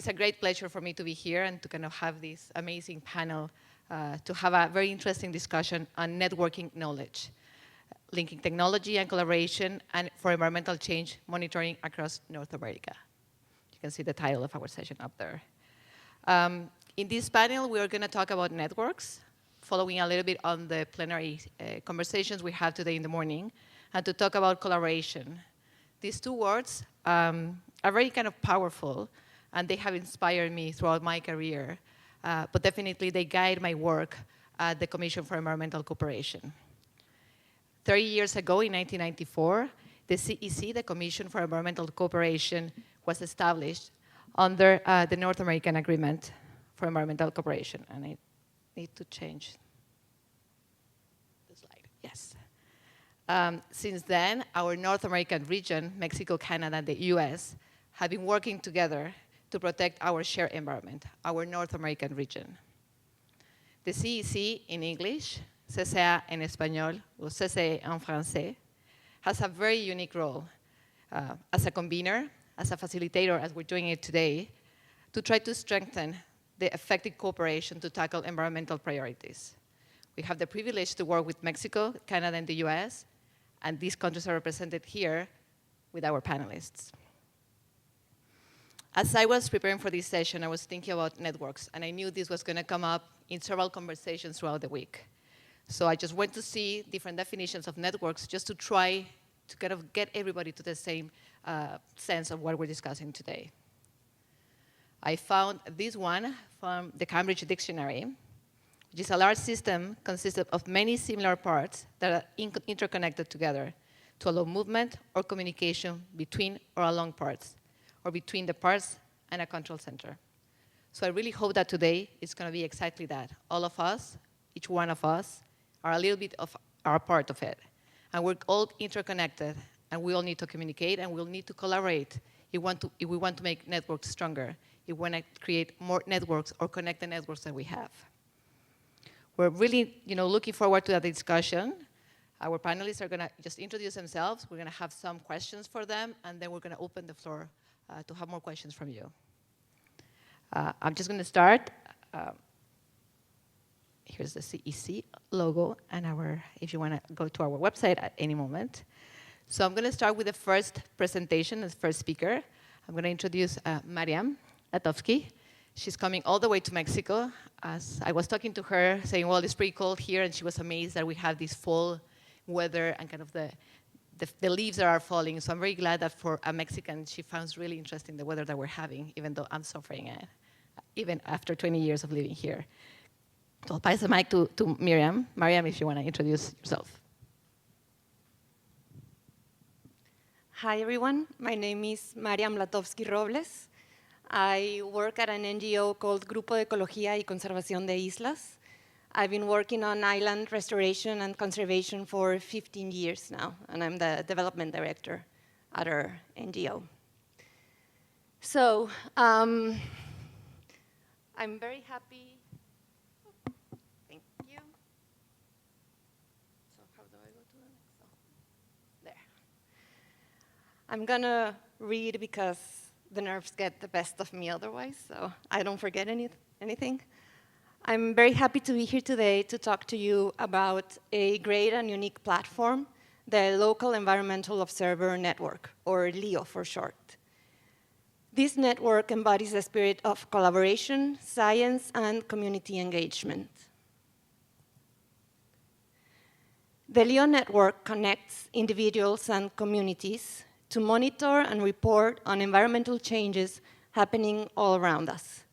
It's a great pleasure for me to be here and to kind of have this amazing panel to have a very interesting discussion on networking knowledge, linking technology and collaboration and for environmental change monitoring across North America. You can see the title of our session up there. In this panel, we are going to talk about networks, following a little bit on the plenary conversations we had today in the morning, and to talk about collaboration. These two words are very kind of powerful, and they have inspired me throughout my career, but definitely they guide my work at the Commission for Environmental Cooperation. 30 years ago, in 1994, the CEC, the Commission for Environmental Cooperation, was established under the North American Agreement for Environmental Cooperation. And I need to change the slide. Yes. Since then, our North American region, Mexico, Canada, and the US, have been working together to protect our shared environment, our North American region. The CEC in English, CCA en español, or CCE en français, has a very unique role as a convener, as a facilitator, as we're doing it today, to try to strengthen the effective cooperation to tackle environmental priorities. We have the privilege to work with Mexico, Canada, and the US, and these countries are represented here with our panelists. As I was preparing for this session, I was thinking about networks, and I knew this was going to come up in several conversations throughout the week. So I just went to see different definitions of networks just to try to kind of get everybody to the same sense of what we're discussing today. I found this one from the Cambridge Dictionary, which is a large system consisted of many similar parts that are interconnected together to allow movement or communication between or along parts, or between the parts and a control center. So I really hope that today it's going to be exactly that. All of us, each one of us, are a little bit of our part of it. And we're all interconnected, and we all need to communicate, and we'll need to collaborate if we want to make networks stronger, if we want to create more networks or connect the networks that we have. We're really looking forward to that discussion. Our panelists are going to just introduce themselves. We're going to have some questions for them, and then we're going to open the floor to have more questions from you. I'm just going to start. Here's the CEC logo, and if you want to go to our website at any moment. So I'm going to start with the first presentation, the first speaker. I'm going to introduce Mariam Latovsky. She's coming all the way to Mexico. As I was talking to her, saying, well, it's pretty cold here, and she was amazed that we have this fall weather and kind of the leaves that are falling. So I'm very glad that for a Mexican, she finds really interesting the weather that we're having, even though I'm suffering it, even after 20 years of living here. So I'll pass the mic to Miriam. Mariam, if you want to introduce yourself. Hi, everyone. My name is Mariam Latovsky Robles. I work at an NGO called Grupo de Ecología y Conservación de Islas. I've been working on island restoration and conservation for 15 years now, and I'm the development director at our NGO. So I'm very happy. Thank you. So how do I go to the next one? There. I'm going to read because the nerves get the best of me otherwise, so I don't forget anything. I'm very happy to be here today to talk to you about a great and unique platform, the Local Environmental Observer Network, or LEO for short. This network embodies the spirit of collaboration, science, and community engagement. The LEO network connects individuals and communities to monitor and report on environmental changes happening all around us.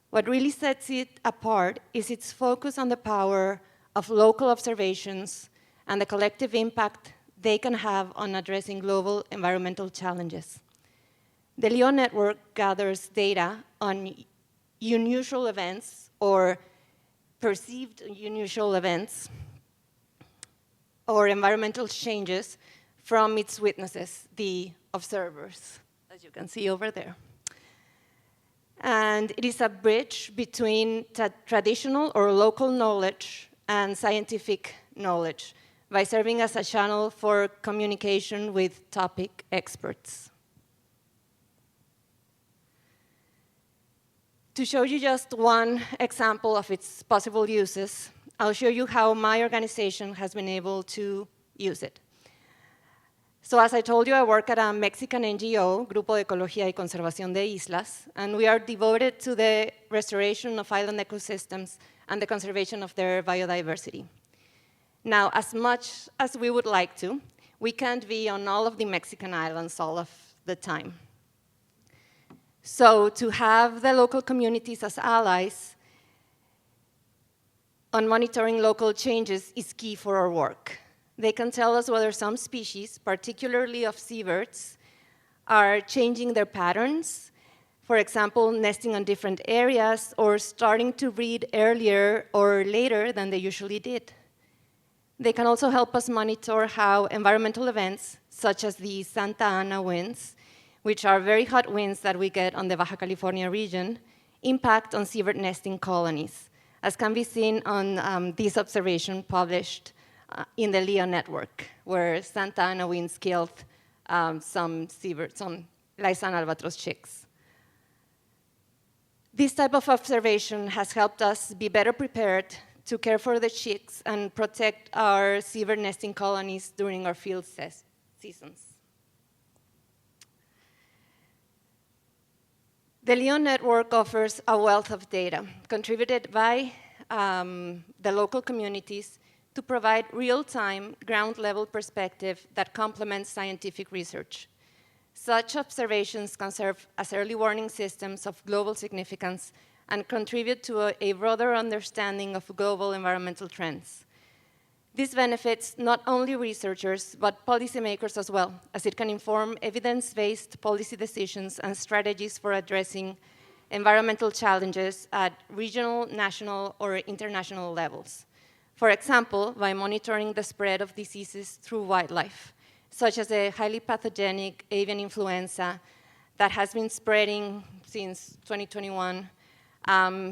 What really sets it apart is its focus on the power of local observations and the collective impact they can have on addressing global environmental challenges. The LEO network gathers data on unusual events or perceived unusual events or environmental changes from its witnesses, the observers, as you can see over there. And it is a bridge between traditional or local knowledge and scientific knowledge by serving as a channel for communication with topic experts. To show you just one example of its possible uses, I'll show you how my organization has been able to use it. So as I told you, I work at a Mexican NGO, Grupo de Ecología y Conservación de Islas, and we are devoted to the restoration of island ecosystems and the conservation of their biodiversity. Now, as much as we would like to, we can't be on all of the Mexican islands all of the time. So to have the local communities as allies on monitoring local changes is key for our work. They can tell us whether some species, particularly of seabirds, are changing their patterns, for example, nesting on different areas or starting to breed earlier or later than they usually did. They can also help us monitor how environmental events, such as the Santa Ana winds, which are very hot winds that we get on the Baja California region, impact on seabird nesting colonies, as can be seen on this observation published in the LEO network, where Santa Ana winds killed some seabirds, some Laysan albatross chicks. This type of observation has helped us be better prepared to care for the chicks and protect our seabird nesting colonies during our field seasons. The LEO network offers a wealth of data contributed by the local communities to provide real-time, ground-level perspective that complements scientific research. Such observations can serve as early warning systems of global significance and contribute to a broader understanding of global environmental trends. This benefits not only researchers, but policymakers as well, as it can inform evidence-based policy decisions and strategies for addressing environmental challenges at regional, national, or international levels. For example, by monitoring the spread of diseases through wildlife, such as the highly pathogenic avian influenza that has been spreading since 2021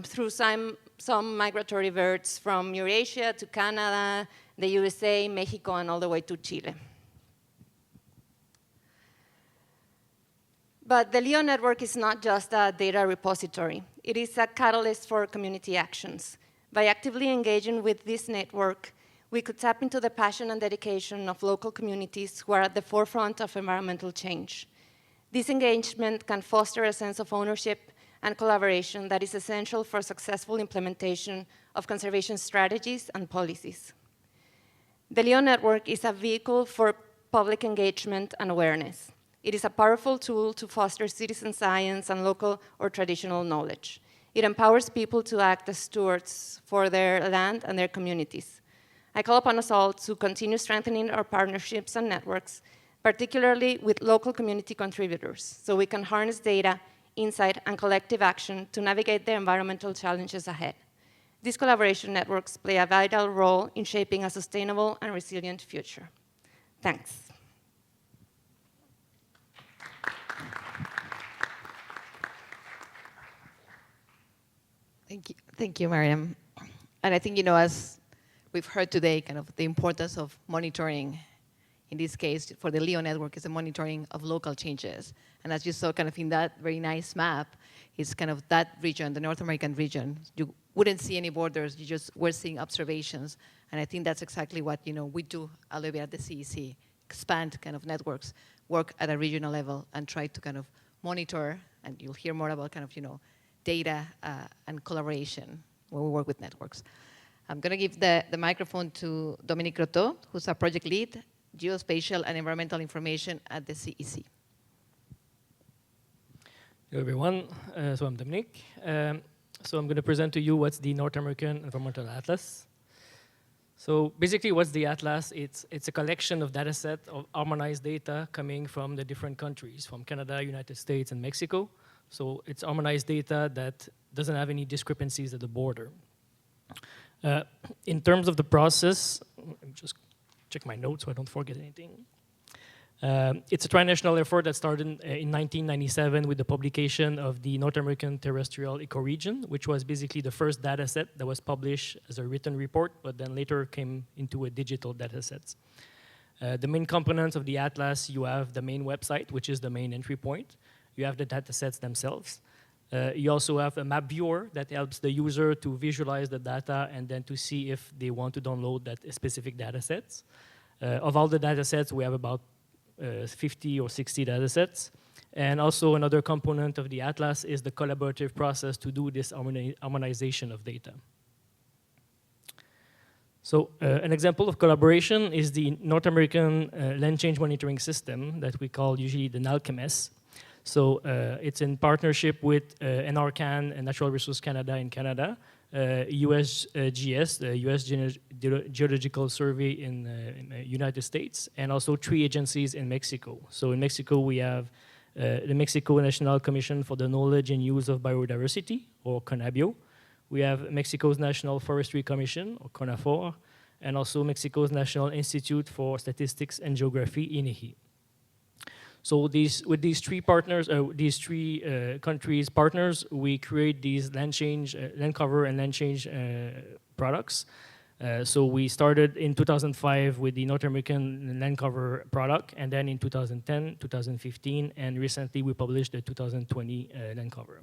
through some migratory birds from Eurasia to Canada, the USA, Mexico, and all the way to Chile. But the LEO network is not just a data repository. It is a catalyst for community actions. By actively engaging with this network, we could tap into the passion and dedication of local communities who are at the forefront of environmental change. This engagement can foster a sense of ownership and collaboration that is essential for successful implementation of conservation strategies and policies. The LEO network is a vehicle for public engagement and awareness. It is a powerful tool to foster citizen science and local or traditional knowledge. It empowers people to act as stewards for their land and their communities. I call upon us all to continue strengthening our partnerships and networks, particularly with local community contributors, so we can harness data, insight, and collective action to navigate the environmental challenges ahead. These collaboration networks play a vital role in shaping a sustainable and resilient future. Thanks. Thank you, Mariam. And I think, as we've heard today, kind of the importance of monitoring, in this case, for the LEO network, is the monitoring of local changes. And as you saw kind of in that very nice map, it's kind of that region, the North American region. You wouldn't see any borders, we're seeing observations. And I think that's exactly what, we do a little bit at the CEC, expand kind of networks, work at a regional level, and try to kind of monitor, and you'll hear more about kind of, data and collaboration when we work with networks. I'm going to give the microphone to Dominique Croteau, who's a project lead, geospatial and environmental information at the CEC. Hello, everyone. So I'm Dominique. So I'm going to present to you what's the North American Environmental Atlas. So basically, what's the Atlas? It's a collection of data set of harmonized data coming from the different countries, from Canada, United States, and Mexico. So it's harmonized data that doesn't have any discrepancies at the border. In terms of the process, let me just check my notes so I don't forget anything. It's a tri-national effort that started in 1997 with the publication of the North American Terrestrial Ecoregion, which was basically the first data set that was published as a written report, but then later came into a digital data set. The main components of the Atlas, you have the main website, which is the main entry point. You have the data sets themselves. You also have a map viewer that helps the user to visualize the data and then to see if they want to download that specific data sets. Of all the data sets, we have about 50 or 60 data sets. And also another component of the atlas is the collaborative process to do this harmonization of data. So an example of collaboration is the North American land change monitoring system that we call usually the NALCMS. So it's in partnership with NRCan and Natural Resources Canada in Canada, USGS, the US Geological Survey in the United States, and also 3 agencies in Mexico. So in Mexico, we have the Mexico National Commission for the Knowledge and Use of Biodiversity, or CONABIO. We have Mexico's National Forestry Commission, or CONAFOR, and also Mexico's National Institute for Statistics and Geography, INEGI. So with these 3 partners, these 3 countries' partners, we create these land cover and land change products. So we started in 2005 with the North American land cover product, and then in 2010, 2015, and recently we published the 2020 land cover.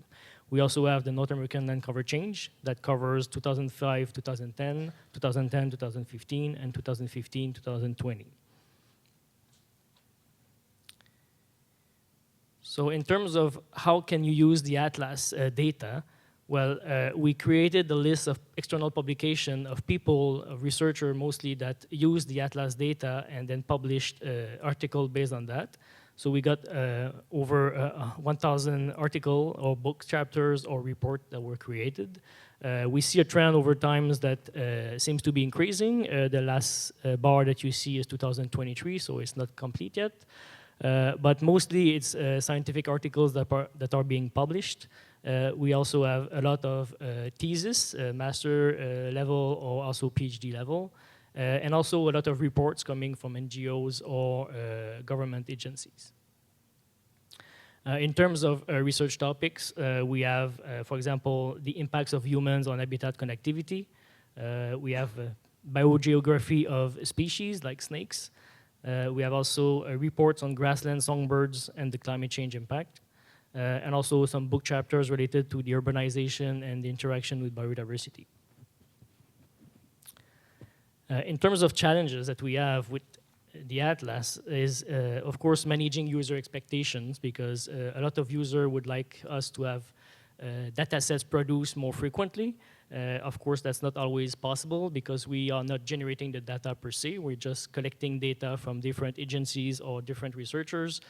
We also have the North American land cover change that covers 2005, 2010, 2010, 2015, and 2015, 2020. So in terms of how can you use the atlas data, well, we created a list of external publication of people, of researchers mostly, that use the atlas data and then published article based on that. So we got over 1,000 article or book chapters or report that were created. We see a trend over time that seems to be increasing. The last bar that you see is 2023, so it's not complete yet. But mostly it's scientific articles that are being published. We also have a lot of thesis, master level or also PhD level, and also a lot of reports coming from NGOs or government agencies. In terms of research topics, we have, for example, the impacts of humans on habitat connectivity. We have biogeography of species like snakes. We have also reports on grassland songbirds and the climate change impact, and also some book chapters related to the urbanization and the interaction with biodiversity. In terms of challenges that we have with the atlas is, of course, managing user expectations, because a lot of users would like us to have data sets produced more frequently. Of course, that's not always possible because we are not generating the data per se. We're just collecting data from different agencies or different researchers.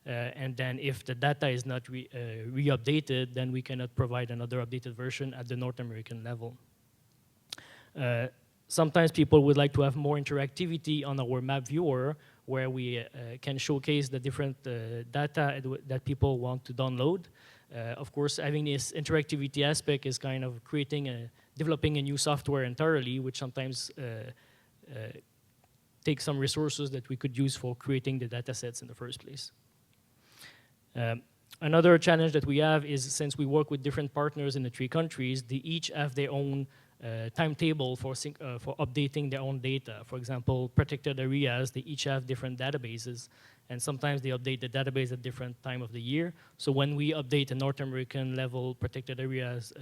And then if the data is not re-updated, then we cannot provide another updated version at the North American level. Sometimes people would like to have more interactivity on our map viewer, where we can showcase the different data that people want to download. Of course, having this interactivity aspect is kind of developing a new software entirely, which sometimes takes some resources that we could use for creating the data sets in the first place. Another challenge that we have is, since we work with different partners in the 3 countries, they each have their own timetable for updating their own data. For example, protected areas, they each have different databases, and sometimes they update the database at different time of the year. So when we update a North American level protected areas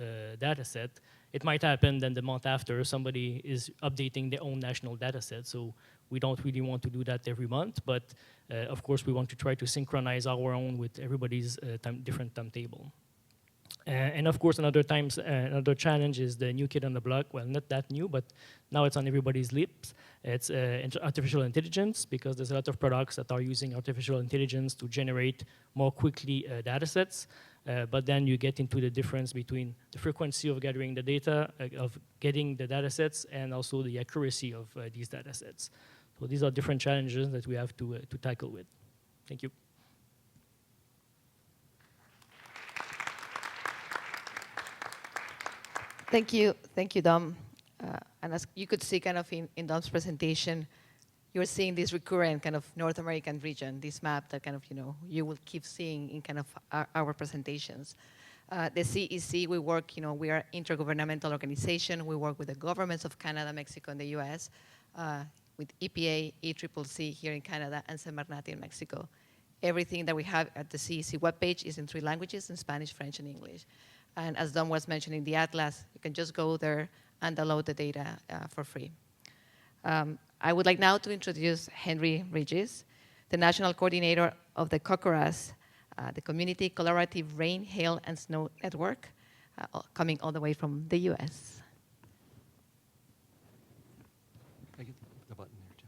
data set, it might happen then the month after somebody is updating their own national data set. So we don't really want to do that every month, but of course we want to try to synchronize our own with everybody's different timetable. And of course, another challenge is the new kid on the block. Well, not that new, but now it's on everybody's lips. It's artificial intelligence, because there's a lot of products that are using artificial intelligence to generate more quickly data sets. But then you get into the difference between the frequency of gathering the data, of getting the data sets, and also the accuracy of these data sets. So these are different challenges that we have to tackle with. Thank you. Thank you, Dom. And as you could see kind of in Dom's presentation, you're seeing this recurrent kind of North American region, this map that kind of, you will keep seeing in kind of our presentations. The CEC, we work, we are an intergovernmental organization. We work with the governments of Canada, Mexico, and the US, with EPA, ECCC here in Canada, and Semarnat in Mexico. everything that we have at the CEC webpage is in 3 languages, in Spanish, French, and English. And as Don was mentioning, the Atlas, you can just go there and download the data for free. I would like now to introduce Henry Regis, the National Coordinator of the CocoRaHS, the Community Collaborative Rain, Hail, and Snow Network, coming all the way from the US. I get the button there too.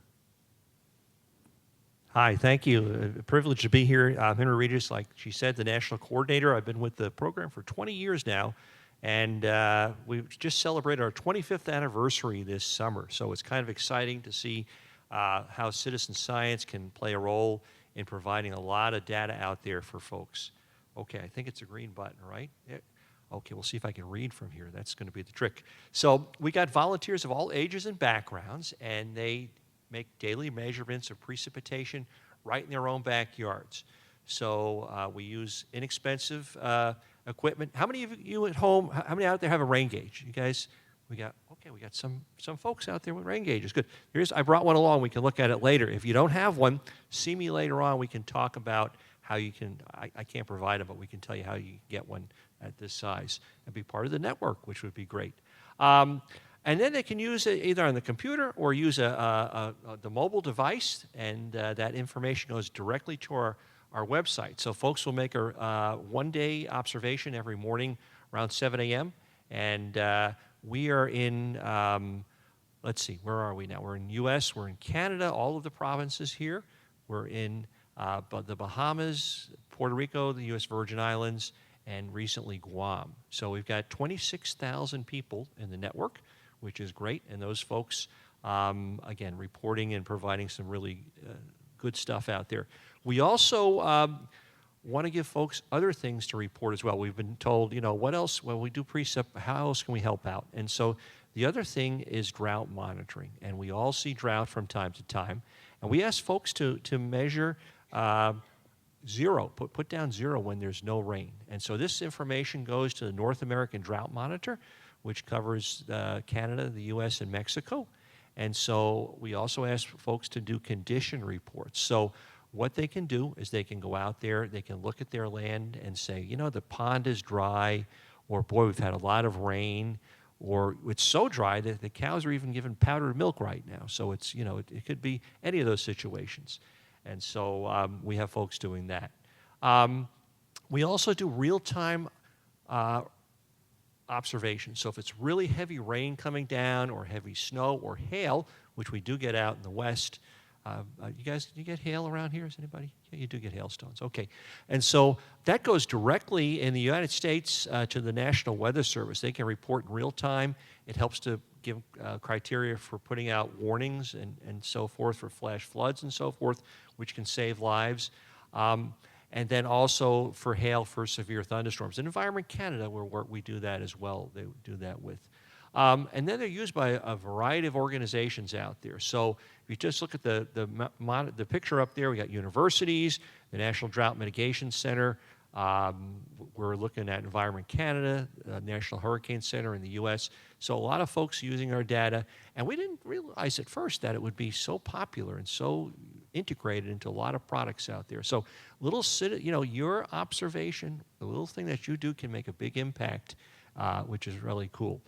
Hi, thank you. A privilege to be here. I'm Henry Regis, like she said, the national coordinator. I've been with the program for 20 years now, and we've just celebrated our 25th anniversary this summer. So it's kind of exciting to see how citizen science can play a role in providing a lot of data out there for folks. Okay, I think it's a green button, right? Yeah. Okay, we'll see if I can read from here. That's going to be the trick. So we got volunteers of all ages and backgrounds, and they make daily measurements of precipitation right in their own backyards. So we use inexpensive equipment. How many of you at home, how many out there have a rain gauge? You guys, we got some folks out there with rain gauges. Good. I brought one along. We can look at it later. If you don't have one, see me later on. We can talk about how you can, I can't provide them, but we can tell you how you get one at this size and be part of the network, which would be great. And then they can use it either on the computer or use the mobile device, and that information goes directly to our website. So folks will make a one-day observation every morning around 7 a.m. And we are in, let's see, where are we now? We're in U.S., we're in Canada, all of the provinces here. We're in the Bahamas, Puerto Rico, the U.S. Virgin Islands, and recently Guam. So we've got 26,000 people in the network, which is great. And those folks, again, reporting and providing some really good stuff out there. We also want to give folks other things to report as well. We've been told, what else? Well, we do precip, how else can we help out? And so the other thing is drought monitoring. And we all see drought from time to time. And we ask folks to measure zero, put down 0 when there's no rain. And so this information goes to the North American Drought Monitor, which covers Canada, the U.S., and Mexico. And so we also ask folks to do condition reports. So what they can do is they can go out there, they can look at their land and say, the pond is dry, or boy, we've had a lot of rain, or it's so dry that the cows are even given powdered milk right now. So it's, it could be any of those situations. And so we have folks doing that. We also do real-time observations. So if it's really heavy rain coming down or heavy snow or hail, which we do get out in the West, you guys, do you get hail around here? Is anybody? Yeah, you do get hailstones. Okay. And so that goes directly in the United States to the National Weather Service. They can report in real time. It helps to give criteria for putting out warnings and so forth for flash floods and so forth, which can save lives. And then also for hail for severe thunderstorms. In Environment Canada, where we do that as well, they do that with. And then they're used by a variety of organizations out there. So if you just look at the picture up there, we got universities, the National Drought Mitigation Center. We're looking at Environment Canada, National Hurricane Center in the U.S. So a lot of folks using our data. And we didn't realize at first that it would be so popular and so integrated into a lot of products out there. So your observation, the little thing that you do can make a big impact, which is really cool.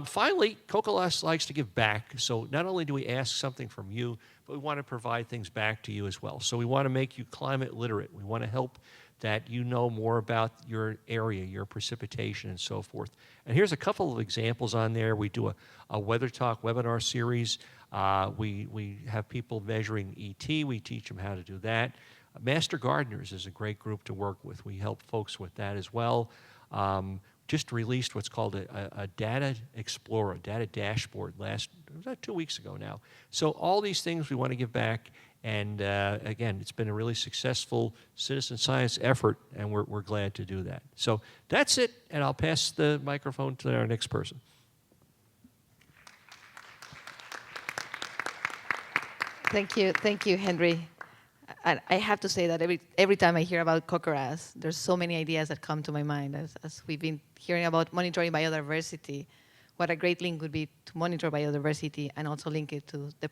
Finally, CocoRaHS likes to give back. So not only do we ask something from you, but we want to provide things back to you as well. So we want to make you climate literate. We want to help that you know more about your area, your precipitation, and so forth. And here's a couple of examples on there. We do a Weather Talk webinar series. We have people measuring ET. We teach them how to do that. Master Gardeners is a great group to work with. We help folks with that as well. Just released what's called a Data Explorer, Data Dashboard was that 2 weeks ago now. So all these things we want to give back. And again, it's been a really successful citizen science effort, and we're glad to do that. So that's it, and I'll pass the microphone to our next person. Thank you, Henry. I have to say that every time I hear about CocoRaHS, there's so many ideas that come to my mind. As we've been hearing about monitoring biodiversity, what a great link would be to monitor biodiversity and also link it to the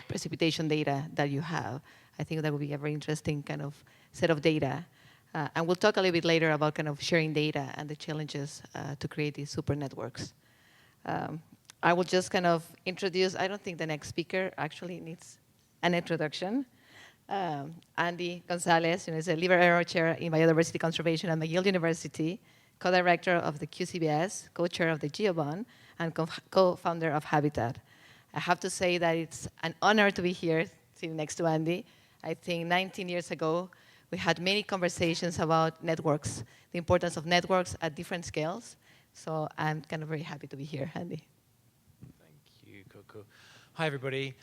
precipitation data that you have. I think that would be a very interesting kind of set of data. And we'll talk a little bit later about kind of sharing data and the challenges to create these super networks. I will just kind of introduce, I don't think the next speaker actually needs an introduction. Andy Gonzalez, is a Liber Error Chair in Biodiversity Conservation at McGill University, co-director of the QCBS, co-chair of the GEO BON, and co-founder of Habitat. I have to say that it's an honor to be here sitting next to Andy. I think 19 years ago, we had many conversations about networks, the importance of networks at different scales. So I'm kind of very happy to be here, Andy. Thank you, Coco. Hi, everybody.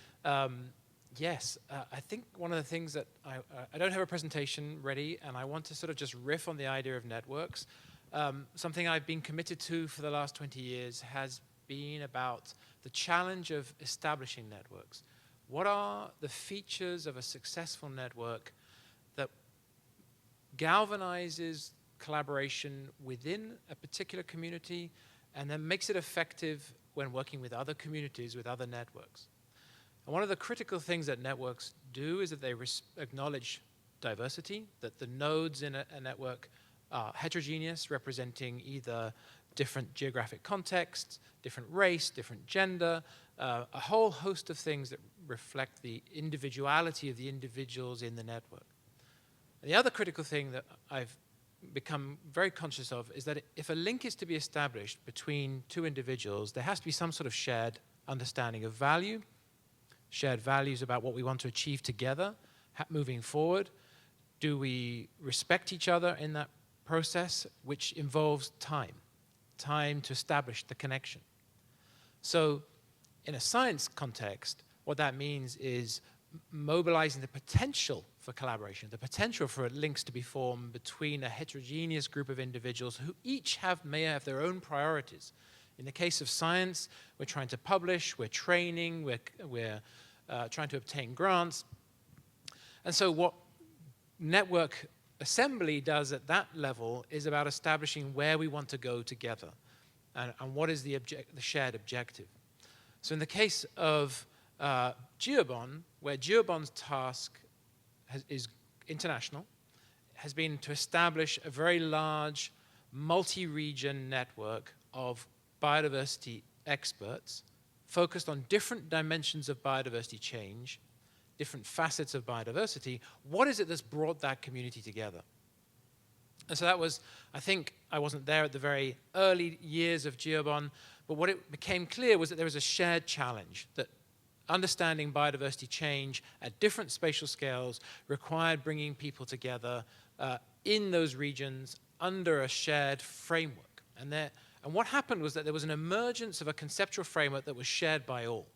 Yes, I think one of the things that I don't have a presentation ready, and I want to sort of just riff on the idea of networks. Something I've been committed to for the last 20 years has been about the challenge of establishing networks. What are the features of a successful network that galvanizes collaboration within a particular community and then makes it effective when working with other communities, with other networks? And one of the critical things that networks do is that they acknowledge diversity, that the nodes in a network are heterogeneous, representing either different geographic contexts, different race, different gender, a whole host of things that reflect the individuality of the individuals in the network. And the other critical thing that I've become very conscious of is that if a link is to be established between two individuals, there has to be some sort of shared understanding of value, shared values about what we want to achieve together moving forward. Do we respect each other in that process, which involves time to establish the connection? So in a science context, what that means is mobilizing the potential for collaboration, the potential for links to be formed between a heterogeneous group of individuals who each may have their own priorities. In the case of science, we're trying to publish, we're training, we're trying to obtain grants. And so what network assembly does at that level is about establishing where we want to go together and what is the shared objective. So in the case of GEO BON, where GEO BON's task is international, has been to establish a very large multi-region network of biodiversity experts focused on different dimensions of biodiversity change, different facets of biodiversity. What is it that's brought that community together? And so that was, I think, I wasn't there at the very early years of GEO BON, but what it became clear was that there was a shared challenge, that understanding biodiversity change at different spatial scales required bringing people together in those regions under a shared framework. And what happened was that there was an emergence of a conceptual framework that was shared by all.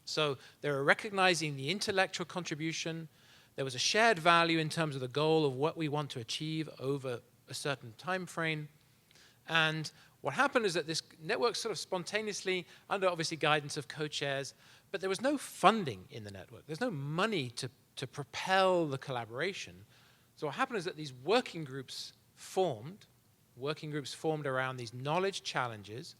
So they were recognizing the intellectual contribution. There was a shared value in terms of the goal of what we want to achieve over a certain time frame. And what happened is that this network sort of spontaneously, under obviously guidance of co-chairs, but there was no funding in the network. There's no money to propel the collaboration. So what happened is that these working groups formed around these knowledge challenges,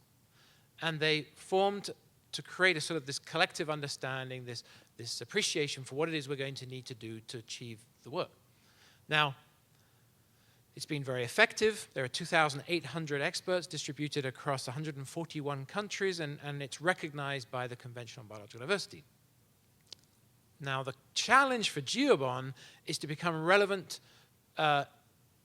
and they formed to create a sort of this collective understanding, this appreciation for what it is we're going to need to do to achieve the work. Now, it's been very effective. There are 2,800 experts distributed across 141 countries, and it's recognized by the Convention on Biological Diversity. Now, the challenge for GEO BON is to become relevant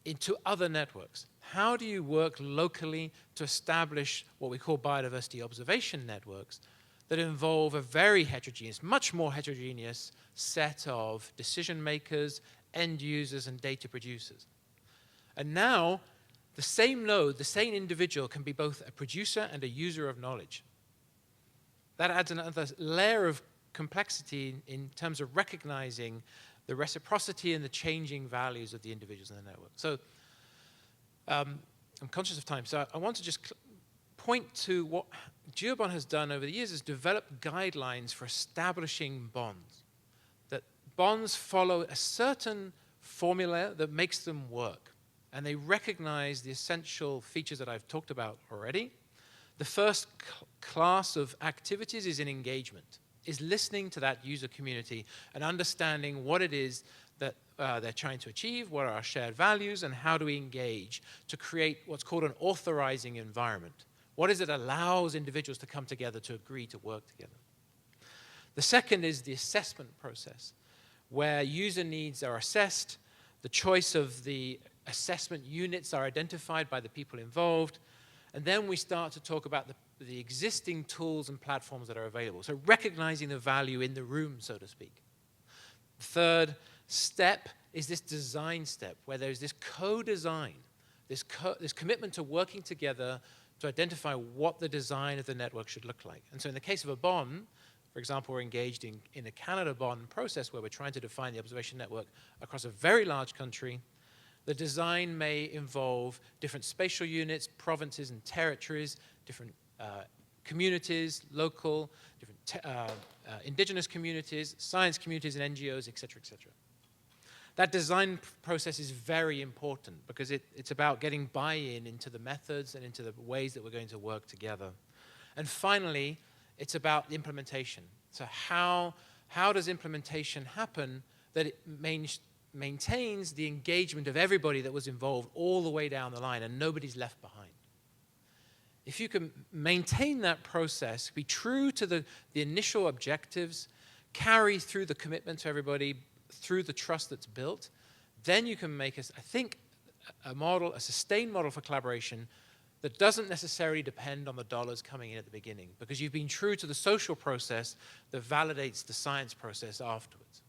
into other networks. How do you work locally to establish what we call biodiversity observation networks that involve a very heterogeneous, much more heterogeneous set of decision makers, end users, and data producers? And now, the same node, the same individual can be both a producer and a user of knowledge. That adds another layer of complexity in terms of recognizing the reciprocity and the changing values of the individuals in the network. So I'm conscious of time, so I want to just point to what GEO BON has done over the years is develop guidelines for establishing bonds. That bonds follow a certain formula that makes them work. And they recognize the essential features that I've talked about already. The first class of activities is in engagement, is listening to that user community and understanding what it is that they're trying to achieve, what are our shared values, and how do we engage to create what's called an authorizing environment. What is it that allows individuals to come together to agree to work together? The second is the assessment process, where user needs are assessed, the choice of the assessment units are identified by the people involved, and then we start to talk about the existing tools and platforms that are available. So recognizing the value in the room, so to speak. The third step is this design step, where there's this co-design, this commitment to working together to identify what the design of the network should look like. And so in the case of a BON, for example, we're engaged in a Canada BON process where we're trying to define the observation network across a very large country. The design may involve different spatial units, provinces and territories, different communities, local, different indigenous communities, science communities and NGOs, et cetera, et cetera. That design process is very important because it's about getting buy-in into the methods and into the ways that we're going to work together. And finally, it's about implementation. So how does implementation happen that it maintains the engagement of everybody that was involved all the way down the line and nobody's left behind? If you can maintain that process, be true to the initial objectives, carry through the commitment to everybody, through the trust that's built, then you can make, I think, a sustained model for collaboration that doesn't necessarily depend on the dollars coming in at the beginning, because you've been true to the social process that validates the science process afterwards.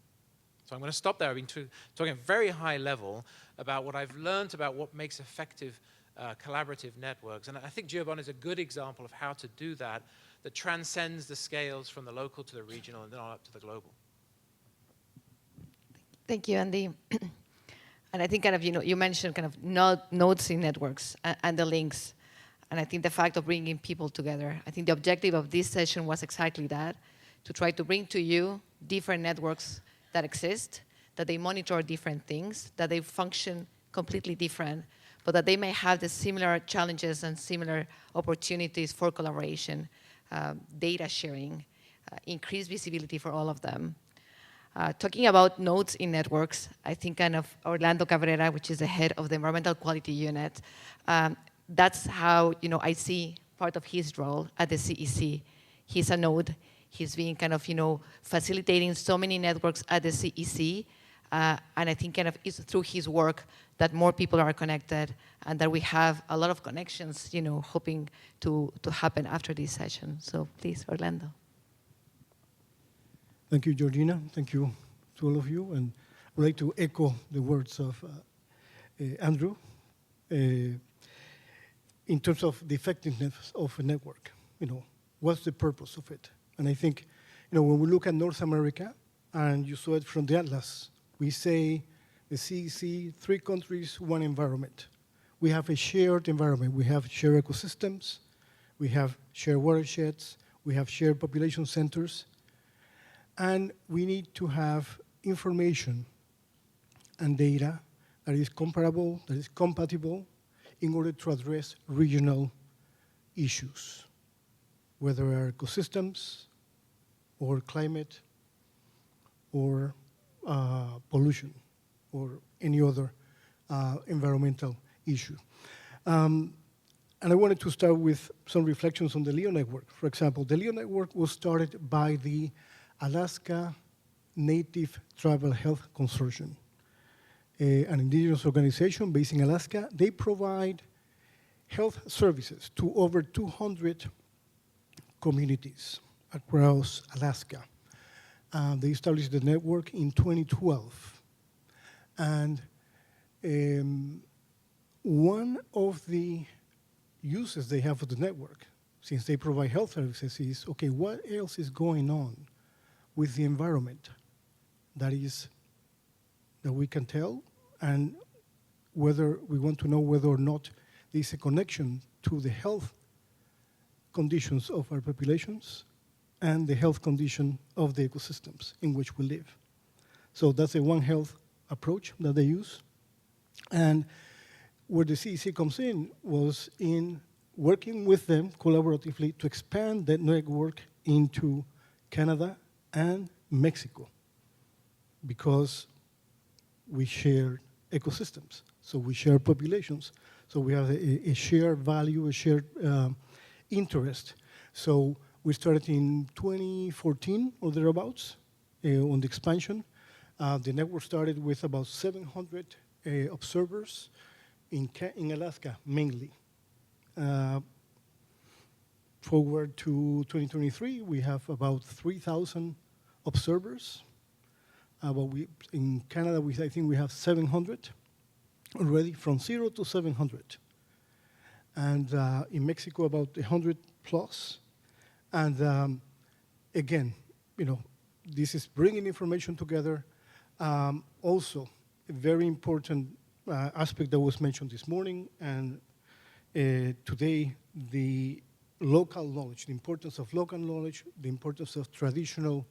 So I'm going to stop there. I've been talking at a very high level about what I've learned about what makes effective collaborative networks. And I think GeoBon is a good example of how to do that, that transcends the scales from the local to the regional and then on up to the global. Thank you, Andy. And I think kind of, you mentioned kind of nodes in networks and the links. And I think the fact of bringing people together, I think the objective of this session was exactly that, to try to bring to you different networks that exist, that they monitor different things, that they function completely different, but that they may have the similar challenges and similar opportunities for collaboration, data sharing, increased visibility for all of them. Talking about nodes in networks, I think kind of Orlando Cabrera, which is the head of the Environmental Quality Unit, that's how I see part of his role at the CEC. He's a node. He's been kind of facilitating so many networks at the CEC, and I think kind of it's through his work that more people are connected, and that we have a lot of connections, hoping to happen after this session. So please, Orlando. Thank you, Georgina. Thank you to all of you. And I'd like to echo the words of Andrew in terms of the effectiveness of a network. What's the purpose of it? And I think, when we look at North America, and you saw it from the Atlas, we say the CEC, 3 countries, 1 environment. We have a shared environment. We have shared ecosystems. We have shared watersheds. We have shared population centers. And we need to have information and data that is comparable, that is compatible, in order to address regional issues, whether ecosystems or climate or pollution or any other environmental issue. And I wanted to start with some reflections on the LEO network. For example, the LEO network was started by the Alaska Native Tribal Health Consortium, an indigenous organization based in Alaska. They provide health services to over 200 communities across Alaska. They established the network in 2012. And one of the uses they have of the network, since they provide health services, is, okay, what else is going on with the environment that we can tell, and whether we want to know whether or not there's a connection to the health conditions of our populations and the health condition of the ecosystems in which we live. So that's a One Health approach that they use. And where the CEC comes in was in working with them collaboratively to expand that network into Canada and Mexico, because we share ecosystems, so we share populations, so we have a shared value, a shared interest. So we started in 2014 or thereabouts on the expansion. The network started with about 700 observers in Alaska mainly. Forward to 2023, we have about 3,000 observers. In Canada, I think we have 700 already, from 0 to 700. And in Mexico, about 100 plus. And again, this is bringing information together. Also, a very important aspect that was mentioned this morning and today, the local knowledge, the importance of local knowledge, the importance of traditional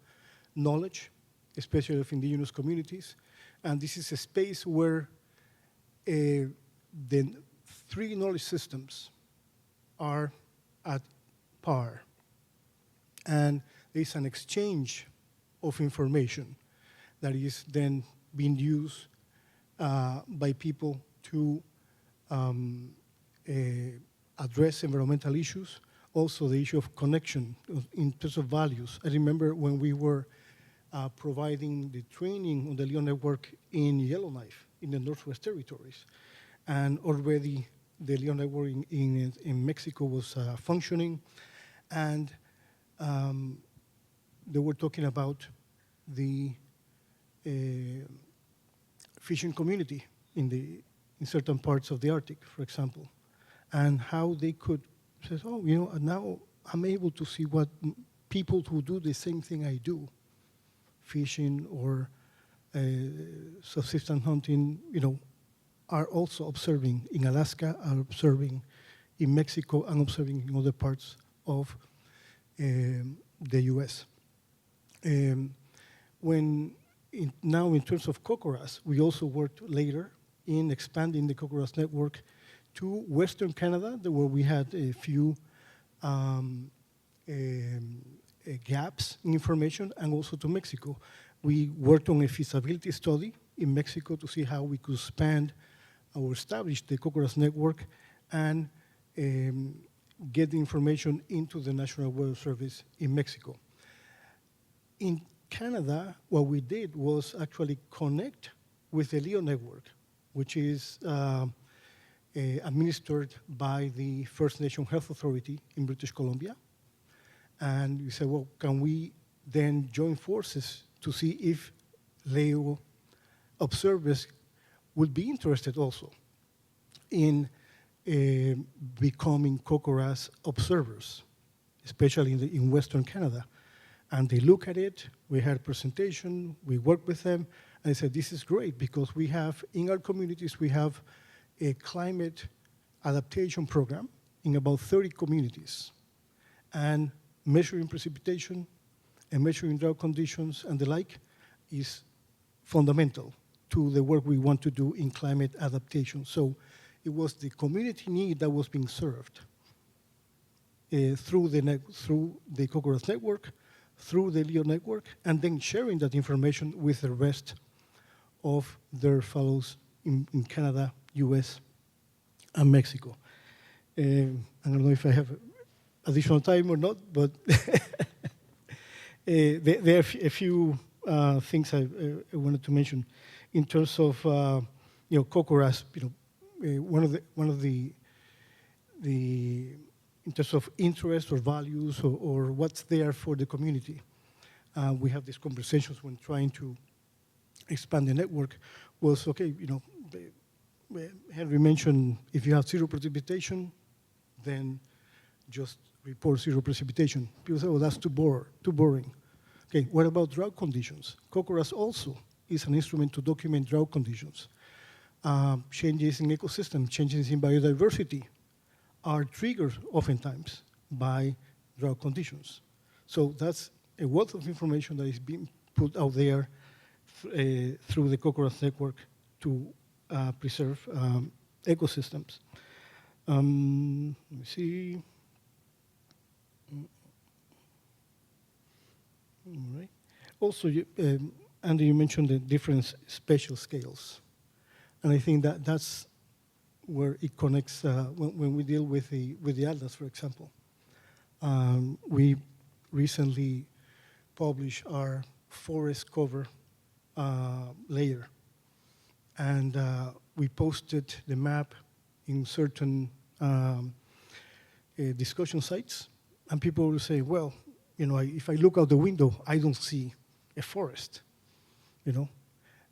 knowledge, especially of indigenous communities. And this is a space where the three knowledge systems are at par. And there's an exchange of information that is then being used by people to address environmental issues. Also, the issue of connection in terms of values. I remember when we were providing the training on the LEO network in Yellowknife, in the Northwest Territories. And already the LEO network in Mexico was functioning. And they were talking about the fishing community in certain parts of the Arctic, for example, and how they could say, oh, now I'm able to see what people who do the same thing I do, fishing or subsistence hunting, are also observing in Alaska, are observing in Mexico, and observing in other parts of the US. Now in terms of CocoRaHS, we also worked later in expanding the CocoRaHS network to Western Canada, where we had a few gaps in information, and also to Mexico. We worked on a feasibility study in Mexico to see how we could expand or establish the CocoRaHS network and get the information into the National Weather Service in Mexico. In Canada, what we did was actually connect with the LEO network, which is administered by the First Nation Health Authority in British Columbia. And we said, well, can we then join forces to see if LEO observers would be interested also in becoming CocoRaHS observers, especially in Western Canada. And they look at it, we had a presentation, we worked with them, and they said, this is great because we have, in our communities, we have a climate adaptation program in about 30 communities. And measuring precipitation and measuring drought conditions and the like is fundamental to the work we want to do in climate adaptation. So it was the community need that was being served through the CocoRaHS network, through the LEO network, and then sharing that information with the rest of their fellows in Canada, US, and Mexico. I don't know if I have additional time or not, but there are a few things I wanted to mention in terms of CocoRaHS. One of the in terms of interest or values or what's there for the community. We have these conversations when trying to expand the network. Was okay, Henry mentioned if you have zero precipitation, then just report zero precipitation. People say, well, that's too boring. Okay, what about drought conditions? CocoRaHS also is an instrument to document drought conditions. Changes in ecosystem, changes in biodiversity are triggered oftentimes by drought conditions. So that's a wealth of information that is being put out there through the CocoRaHS network to preserve ecosystems. Let me see. All right. Also, Andy, you mentioned the different spatial scales. And I think that that's where it connects when we deal with the atlas, for example. We recently published our forest cover layer. And we posted the map in certain discussion sites. And people will say, well, you know, if I look out the window, I don't see a forest. You know,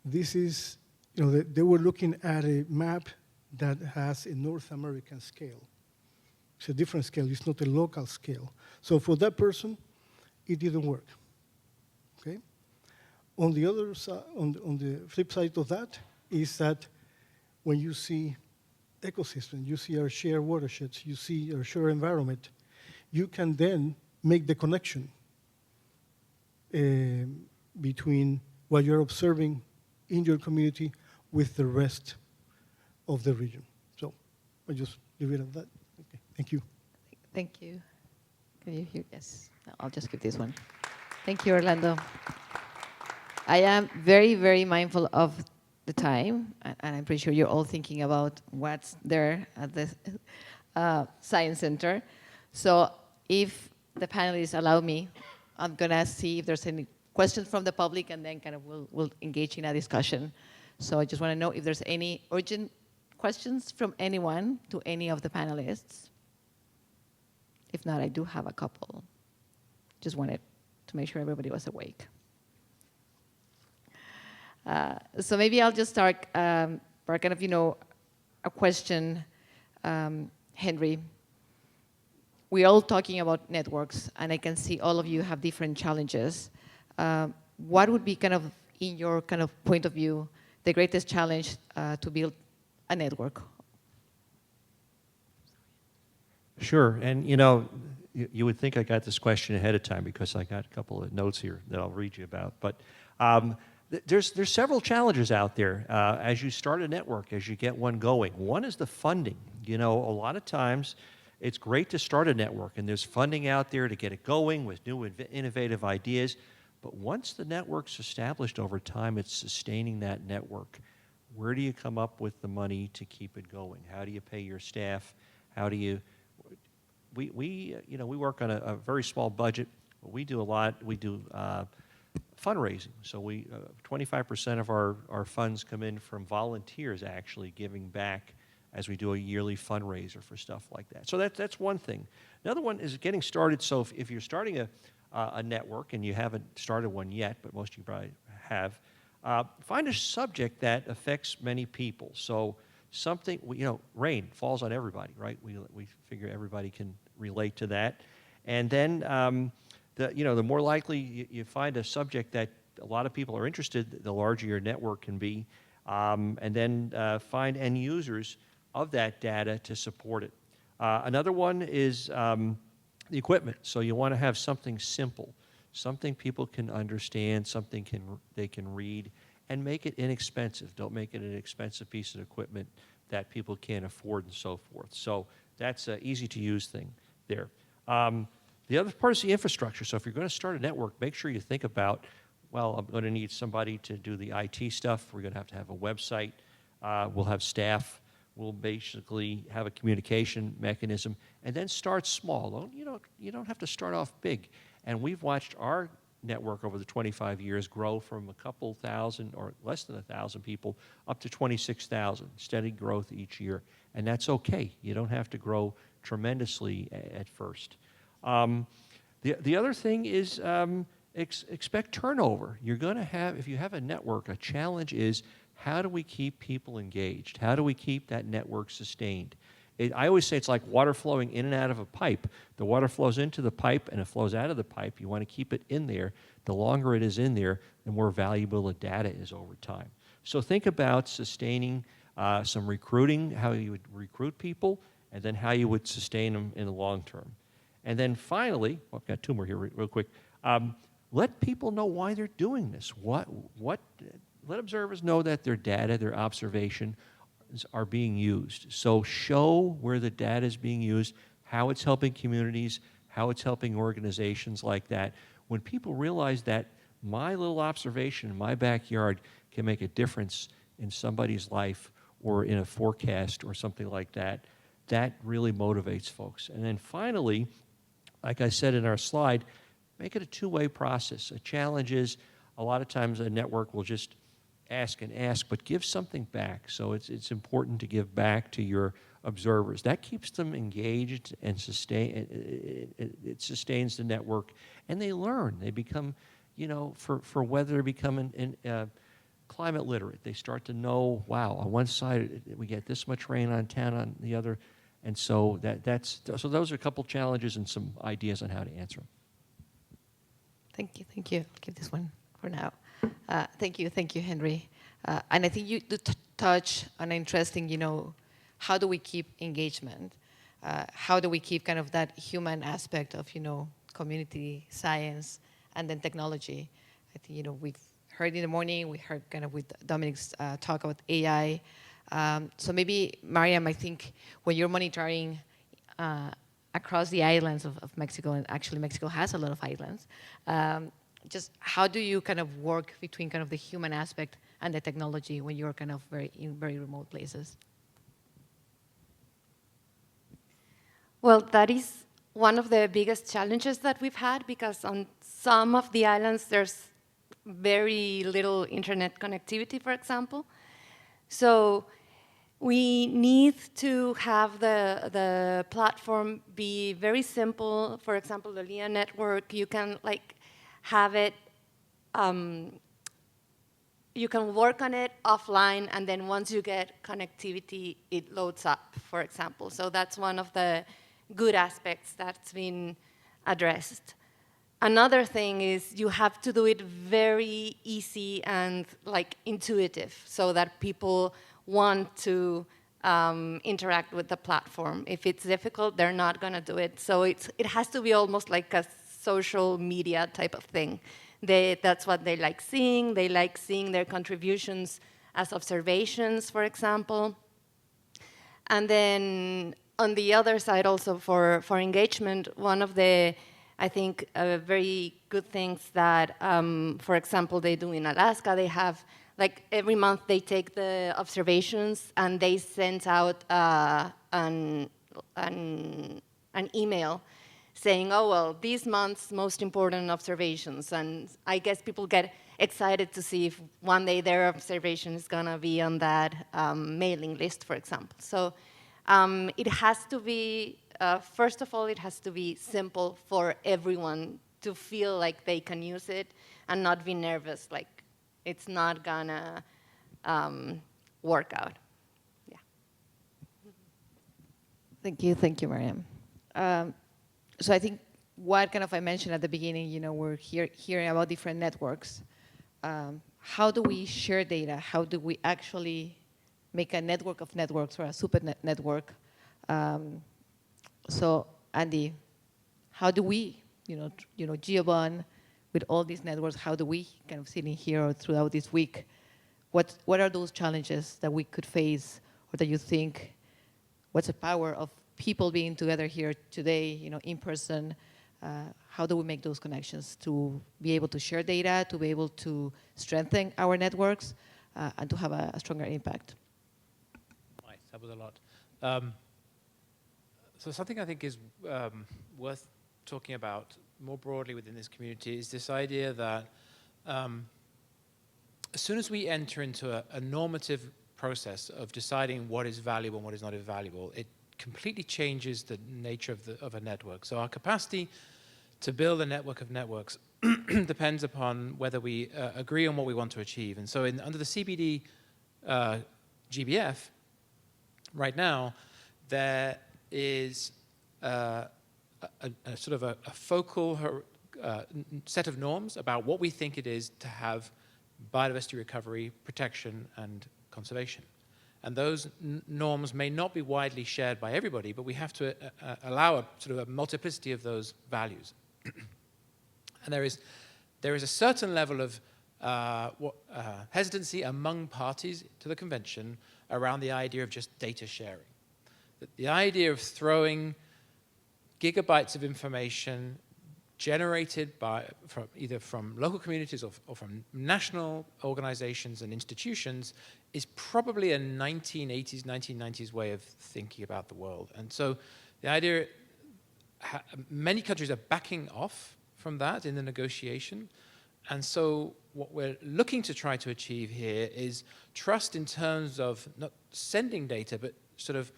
this is, you know, they were looking at a map that has a North American scale. It's a different scale. It's not a local scale. So for that person, it didn't work. Okay. On the other side, on the flip side of that, is that when you see ecosystem, you see our shared watersheds, you see our shared environment, you can then make the connection between what you're observing in your community with the rest of the region. So I just leave it at that. Okay. Thank you. Thank you. Can you hear? Yes. I'll just give this one. Thank you, Orlando. I am very, very mindful of the time, and I'm pretty sure you're all thinking about what's there at the Science Center. So if the panelists allow me, I'm going to see if there's any questions from the public, and then kind of we'll engage in a discussion. So I just want to know if there's any urgent questions from anyone to any of the panelists. If not, I do have a couple. Just wanted to make sure everybody was awake. So maybe I'll just start for kind of, you know, a question, Henry. We're all talking about networks, and I can see all of you have different challenges. What would be kind of, in your kind of point of view, the greatest challenge to build a network? Sure, and you know, you would think I got this question ahead of time because I got a couple of notes here that I'll read you about. But there's several challenges out there as you start a network, as you get one going. One is the funding. You know, a lot of times it's great to start a network, and there's funding out there to get it going with new innovative ideas. But once the network's established over time, it's sustaining that network. Where do you come up with the money to keep it going? How do you pay your staff? How do you... We work on a very small budget, but we do a lot. We do fundraising. So 25% of our funds come in from volunteers actually giving back as we do a yearly fundraiser for stuff like that. So that's one thing. Another one is getting started. So if you're starting a network and you haven't started one yet, but most of you probably have, find a subject that affects many people. So something, you know, rain falls on everybody, right? We figure everybody can relate to that. And then, the more likely you find a subject that a lot of people are interested, the larger your network can be. And then find end users of that data to support it. Another one is the equipment. So you want to have something simple, something people can understand, something they can read, and make it inexpensive. Don't make it an expensive piece of equipment that people can't afford and so forth. So that's an easy-to-use thing there. The other part is the infrastructure. So if you're going to start a network, make sure you think about, well, I'm going to need somebody to do the IT stuff. We're going to have a website. We'll have staff. We'll basically have a communication mechanism, and then start small. You don't have to start off big. And we've watched our network over the 25 years grow from a couple thousand or less than 1,000 people up to 26,000, steady growth each year. And that's okay. You don't have to grow tremendously at first. The other thing is expect turnover. You're going to have, if you have a network, a challenge is, how do we keep people engaged? How do we keep that network sustained? I always say it's like water flowing in and out of a pipe. The water flows into the pipe and it flows out of the pipe. You want to keep it in there. The longer it is in there, the more valuable the data is over time. So think about sustaining some recruiting, how you would recruit people, and then how you would sustain them in the long term. And then finally, I've got two more here real quick. Let people know why they're doing this. Let observers know that their data, their observation are being used. So show where the data is being used, how it's helping communities, how it's helping organizations like that. When people realize that my little observation in my backyard can make a difference in somebody's life or in a forecast or something like that, that really motivates folks. And then finally, like I said in our slide, make it a two-way process. A challenge is a lot of times a network will just ask and ask, but give something back. So it's important to give back to your observers. That keeps them engaged and it sustains the network, and they learn. They become, you know, for whether they become climate literate. They start to know, wow, on one side we get this much rain on town, on the other, and so so those are a couple challenges and some ideas on how to answer them. Thank you. I'll give this one for now. Thank you, Henry. And I think you touch on interesting, you know, how do we keep engagement? How do we keep kind of that human aspect of, you know, community, science, and then technology? I think, you know, we've heard in the morning, we heard kind of with Dominic's talk about AI. So maybe, Mariam, I think when you're monitoring across the islands of Mexico, and actually Mexico has a lot of islands, just how do you kind of work between kind of the human aspect and the technology when you're kind of in very remote places? Well, that is one of the biggest challenges that we've had, because on some of the islands there's very little internet connectivity, for example. So we need to have the platform be very simple. For example, the LIA network, you can like have it, you can work on it offline, and then once you get connectivity, it loads up, for example. So that's one of the good aspects that's been addressed. Another thing is you have to do it very easy and like intuitive, so that people want to interact with the platform. If it's difficult, they're not going to do it. So it has to be almost like a social media type of thing. That's what they like seeing. They like seeing their contributions as observations, for example. And then on the other side also for engagement, one of the, I think, very good things that, for example, they do in Alaska, they have, like every month they take the observations and they send out an email saying, oh, well, this month's most important observations. And I guess people get excited to see if one day their observation is going to be on that mailing list, for example. So it has to be, first of all, it has to be simple for everyone to feel like they can use it and not be nervous, like it's not going to work out. Yeah. Thank you, Mariam. So I think what kind of I mentioned at the beginning, you know, we're hearing about different networks. How do we share data? How do we actually make a network of networks or a super network? So Andy, how do we, you know, GEO BON with all these networks, how do we kind of sitting here or throughout this week, what are those challenges that we could face, or that you think, what's the power of people being together here today, you know, in person? How do we make those connections to be able to share data, to be able to strengthen our networks, and to have a stronger impact? Nice, that was a lot. So something I think is worth talking about more broadly within this community is this idea that as soon as we enter into a normative process of deciding what is valuable and what is not valuable, it completely changes the nature of a network. So our capacity to build a network of networks depends upon whether we agree on what we want to achieve. And so under the CBD GBF, right now, there is a sort of a focal set of norms about what we think it is to have biodiversity recovery, protection, and conservation. And those norms may not be widely shared by everybody, but we have to allow a sort of a multiplicity of those values. And there is a certain level of hesitancy among parties to the convention around the idea of just data sharing. The idea of throwing gigabytes of information generated either from local communities or from national organizations and institutions is probably a 1980s, 1990s way of thinking about the world. And so the idea, many countries are backing off from that in the negotiation. And so what we're looking to try to achieve here is trust in terms of not sending data, but sort of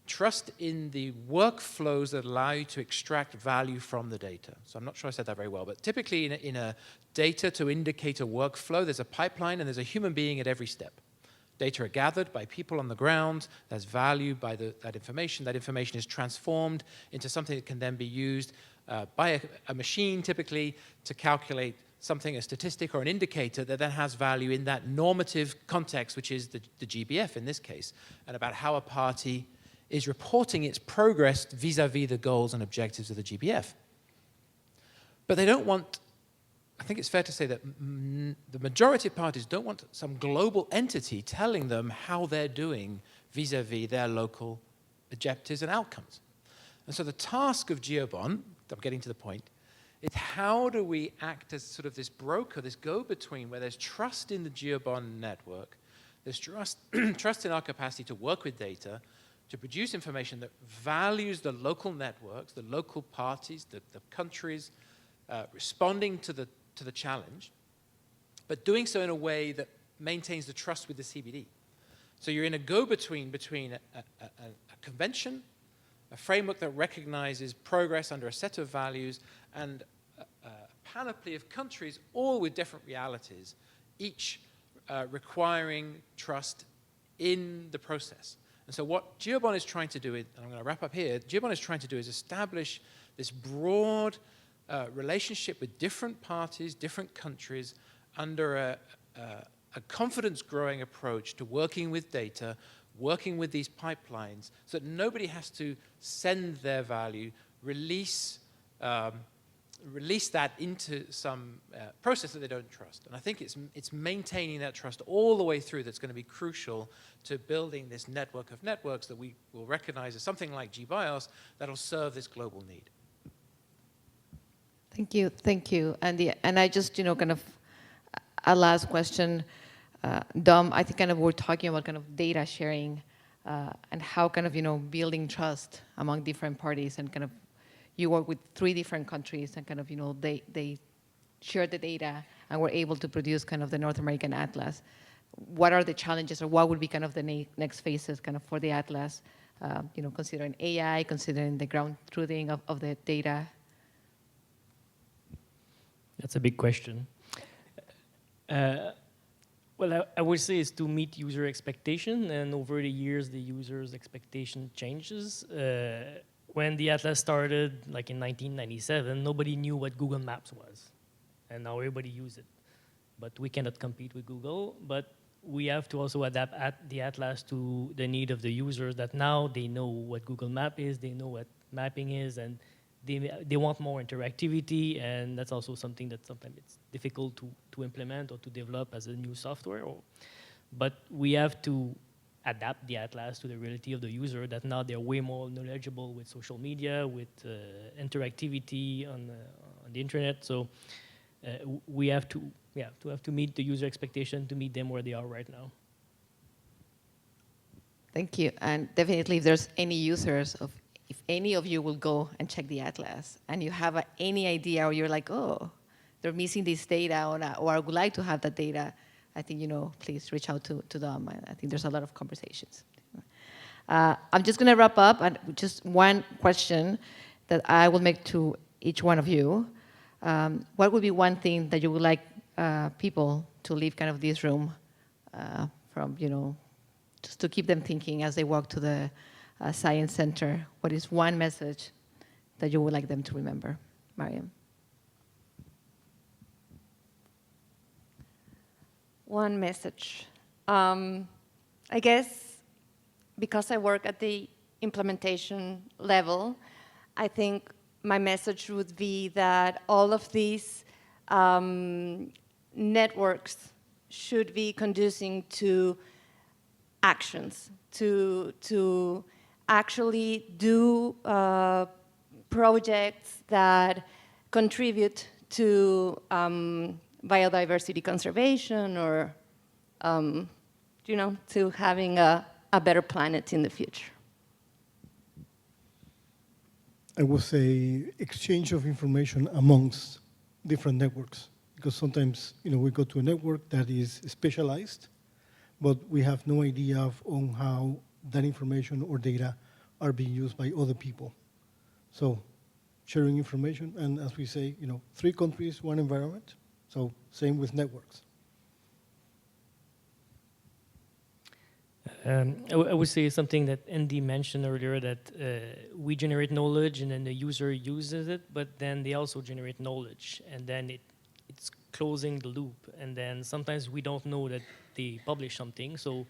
trust in the workflows that allow you to extract value from the data. So I'm not sure I said that very well, but typically in a data to indicator workflow, there's a pipeline and there's a human being at every step. Data are gathered by people on the ground, there's value by that information. That information is transformed into something that can then be used by a machine, typically, to calculate something, a statistic or an indicator that then has value in that normative context, which is the GBF in this case, and about how a party is reporting its progress vis-a-vis the goals and objectives of the GBF. But they don't want, I think it's fair to say that the majority of parties don't want some global entity telling them how they're doing vis-a-vis their local objectives and outcomes. And so the task of GEO BON, I'm getting to the point, is how do we act as sort of this broker, this go-between, where there's trust in the GEO BON network, there's trust in our capacity to work with data, to produce information that values the local networks, the local parties, the countries responding to the challenge, but doing so in a way that maintains the trust with the CBD. So you're in a go-between between a convention, a framework that recognizes progress under a set of values, and a panoply of countries, all with different realities, each requiring trust in the process. And so what GEO BON is trying to do, and I'm going to wrap up here, GEO BON is trying to do is establish this broad relationship with different parties, different countries, under a confidence-growing approach to working with data, working with these pipelines, so that nobody has to send their value, release that into some process that they don't trust. And I think it's maintaining that trust all the way through that's going to be crucial to building this network of networks that we will recognize as something like GBIOS that'll serve this global need. Thank you. And I just, kind of a last question. Dom, I think kind of we're talking about kind of data sharing and how kind of, building trust among different parties, and kind of you work with 3 different countries and kind of, they share the data and we're able to produce kind of the North American Atlas. What are the challenges, or what would be kind of the next phases kind of for the Atlas, considering AI, considering the ground truthing of the data? That's a big question. Well, I would say is to meet user expectation, and over the years, the user's expectation changes. When the Atlas started, like in 1997, nobody knew what Google Maps was, and now everybody uses it. But we cannot compete with Google, but we have to also adapt the Atlas to the need of the users, that now they know what Google Map is, they know what mapping is, and they want more interactivity, and that's also something that sometimes it's difficult to implement or to develop as a new software. But we have to adapt the Atlas to the reality of the user, that now they're way more knowledgeable with social media, with interactivity on the internet. So we have to meet the user expectation, to meet them where they are right now. Thank you. And definitely, if there's any users if any of you will go and check the Atlas and you have any idea, or you're like, oh, they're missing this data, or I would like to have that data, I think, please reach out to them. I think there's a lot of conversations. I'm just going to wrap up, and just one question that I will make to each one of you. What would be one thing that you would like people to leave kind of this room from, just to keep them thinking as they walk to the Science Center? What is one message that you would like them to remember? Mariam? One message. I guess because I work at the implementation level, I think my message would be that all of these networks should be conducing to actions, to actually do projects that contribute to biodiversity conservation or to having a better planet in the future. I would say exchange of information amongst different networks, because sometimes we go to a network that is specialized, but we have no idea on how that information or data are being used by other people. So sharing information, and as we say, 3 countries, 1 environment. So same with networks. I would say something that Andy mentioned earlier, that we generate knowledge and then the user uses it, but then they also generate knowledge, and then it's closing the loop. And then sometimes we don't know that they publish something. So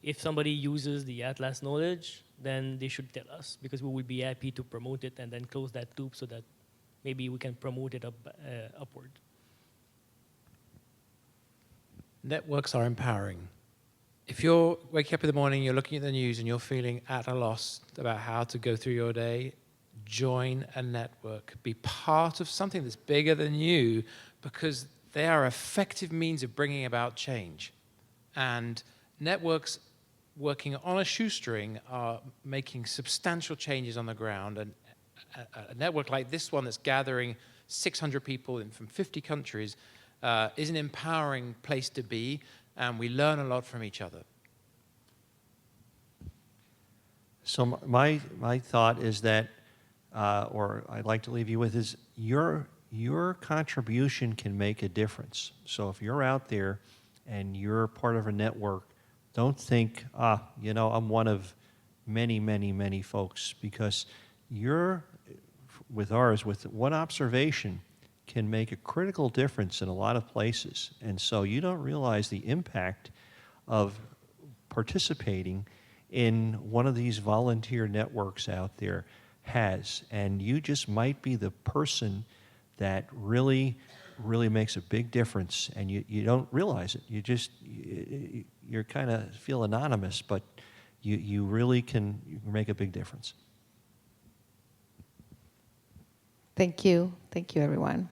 if somebody uses the Atlas knowledge, then they should tell us, because we would be happy to promote it and then close that loop so that maybe we can promote it upward. Networks are empowering. If you're waking up in the morning, you're looking at the news and you're feeling at a loss about how to go through your day, join a network. Be part of something that's bigger than you, because they are effective means of bringing about change. And networks working on a shoestring are making substantial changes on the ground. And a network like this one that's gathering 600 people from 50 countries is an empowering place to be, and we learn a lot from each other. So my thought is that, or I'd like to leave you with, is your contribution can make a difference. So if you're out there and you're part of a network, don't think, I'm one of many, many, many folks, because you're, with one observation can make a critical difference in a lot of places. And so you don't realize the impact of participating in one of these volunteer networks out there has. And you just might be the person that really, really makes a big difference, and you don't realize it. You're kind of feel anonymous, but you really can make a big difference. Thank you. Thank you, everyone.